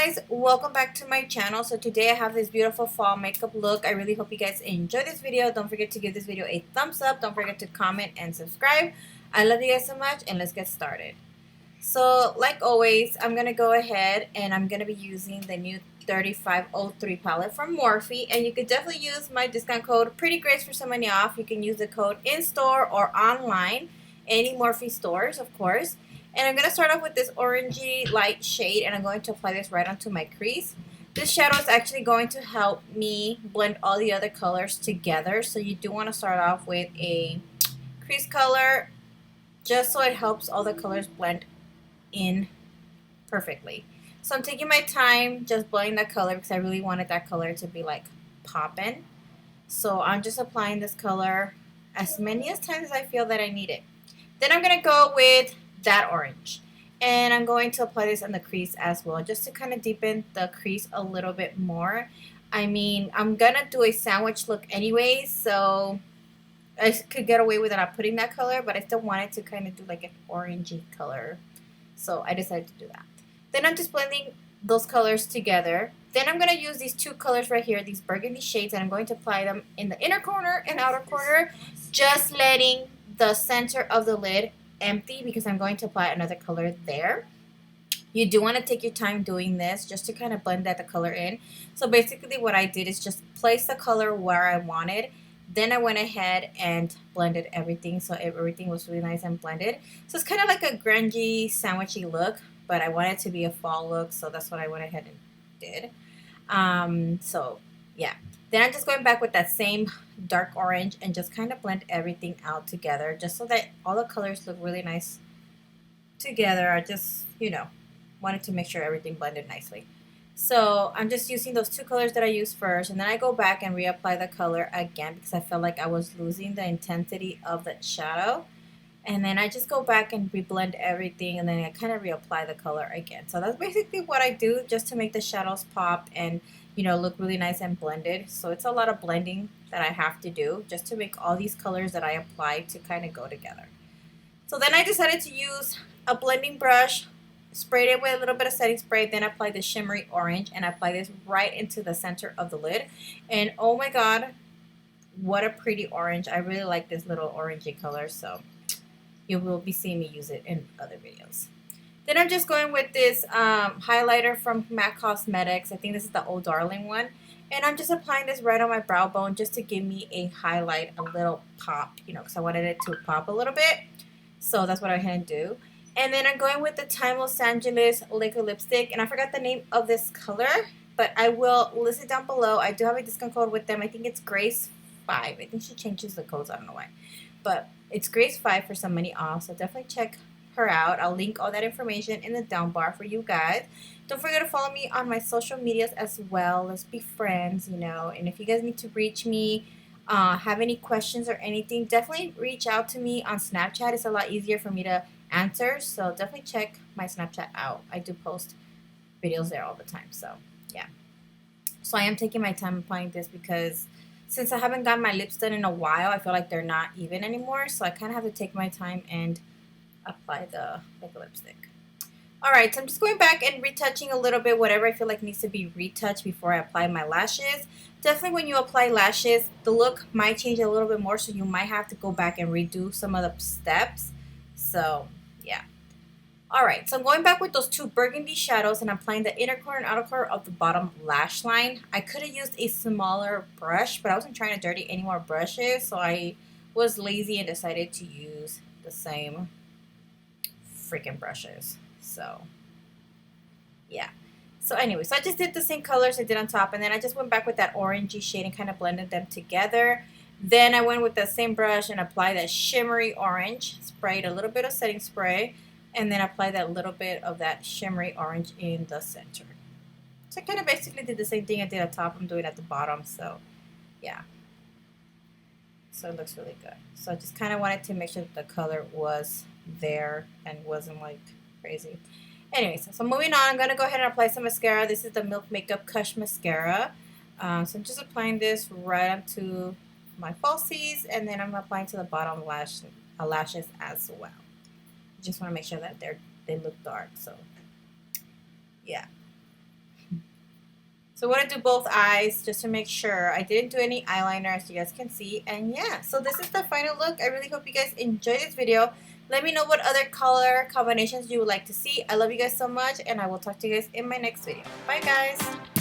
guys, welcome back to my channel. So today I have this beautiful fall makeup look. I really hope you guys enjoy this video. Don't forget to give this video a thumbs up. Don't forget to comment and subscribe. I love you guys so much, and let's get started. So like always, I'm gonna go ahead and I'm gonna be using the new 3503 palette from Morphe, and you could definitely use my discount code prettygrace for some money off. You can use the code in store or online, any Morphe stores, of course. And I'm going to start off with this orangey light shade, and I'm going to apply this right onto my crease. This shadow is actually going to help me blend all the other colors together. So you do want to start off with a crease color just so it helps all the colors blend in perfectly. So I'm taking my time just blending that color because I really wanted that color to be like poppin'. So I'm just applying this color as many times as I feel that I need it. Then I'm going to go with that orange, and I'm going to apply this on the crease as well, just to kind of deepen the crease a little bit more. I mean, I'm gonna do a sandwich look anyway, so I could get away with not putting that color, but I still wanted to kind of do like an orangey color, so I decided to do that. Then I'm just blending those colors together. Then I'm going to use these two colors right here, these burgundy shades, and I'm going to apply them in the inner corner and outer corner, just letting the center of the lid empty because I'm going to apply another color there. You do want to take your time doing this just to kind of blend the color in. So basically what I did is just place the color where I wanted. Then I went ahead and blended everything so everything was really nice and blended. So it's kind of like a grungy, sandwichy look, but I wanted it to be a fall look, so that's what I went ahead and did. So yeah. Then I'm just going back with that same dark orange and just kind of blend everything out together just so that all the colors look really nice together. I just, wanted to make sure everything blended nicely. So I'm just using those two colors that I used first, and then I go back and reapply the color again because I felt like I was losing the intensity of that shadow. And then I just go back and reblend everything, and then I kind of reapply the color again. So that's basically what I do just to make the shadows pop and look really nice and blended. So it's a lot of blending that I have to do just to make all these colors that I apply to kind of go together. So then I decided to use a blending brush, sprayed it with a little bit of setting spray, then apply the shimmery orange and apply this right into the center of the lid. And oh my god, what a pretty orange. I really like this little orangey color, so you will be seeing me use it in other videos. Then I'm just going with this highlighter from MAC Cosmetics. I think this is the Old Darling one. And I'm just applying this right on my brow bone just to give me a highlight, a little pop, because I wanted it to pop a little bit. So that's what I had to do. And then I'm going with the Time Los Angeles liquid lipstick. And I forgot the name of this color, but I will list it down below. I do have a discount code with them. I think it's Grace 5. I think she changes the codes. I don't know why. But it's Grace 5 for some money off. So definitely check her out. I'll link all that information in the down bar for you guys. Don't forget to follow me on my social medias as well. Let's be friends, And if you guys need to reach me, have any questions or anything, definitely reach out to me on Snapchat. It's a lot easier for me to answer. So definitely check my Snapchat out. I do post videos there all the time. So yeah. So I am taking my time applying this because since I haven't gotten my lips done in a while, I feel like they're not even anymore. So I kind of have to take my time and apply the lipstick. Alright, so I'm just going back and retouching a little bit whatever I feel like needs to be retouched before I apply my lashes. Definitely when you apply lashes, the look might change a little bit more, so you might have to go back and redo some of the steps. So, yeah. Alright, so I'm going back with those two burgundy shadows and applying the inner corner and outer corner of the bottom lash line. I could have used a smaller brush, but I wasn't trying to dirty any more brushes, so I was lazy and decided to use the same freaking brushes. So yeah, so anyway, so I just did the same colors I did on top, and then I just went back with that orangey shade and kind of blended them together. Then I went with the same brush and applied that shimmery orange, sprayed a little bit of setting spray, and then applied that little bit of that shimmery orange in the center. So I kind of basically did the same thing I did at top, I'm doing at the bottom. So yeah, so it looks really good. So I just kind of wanted to make sure that the color was there and wasn't like crazy. Anyways, so moving on, I'm going to go ahead and apply some mascara. This is the Milk Makeup Kush Mascara. So I'm just applying this right onto my falsies, and then I'm applying to the bottom lashes as well. Just want to make sure that they look dark. So yeah. So I want to do both eyes just to make sure. I didn't do any eyeliner, as you guys can see. And yeah, so this is the final look. I really hope you guys enjoyed this video. Let me know what other color combinations you would like to see. I love you guys so much, and I will talk to you guys in my next video. Bye, guys.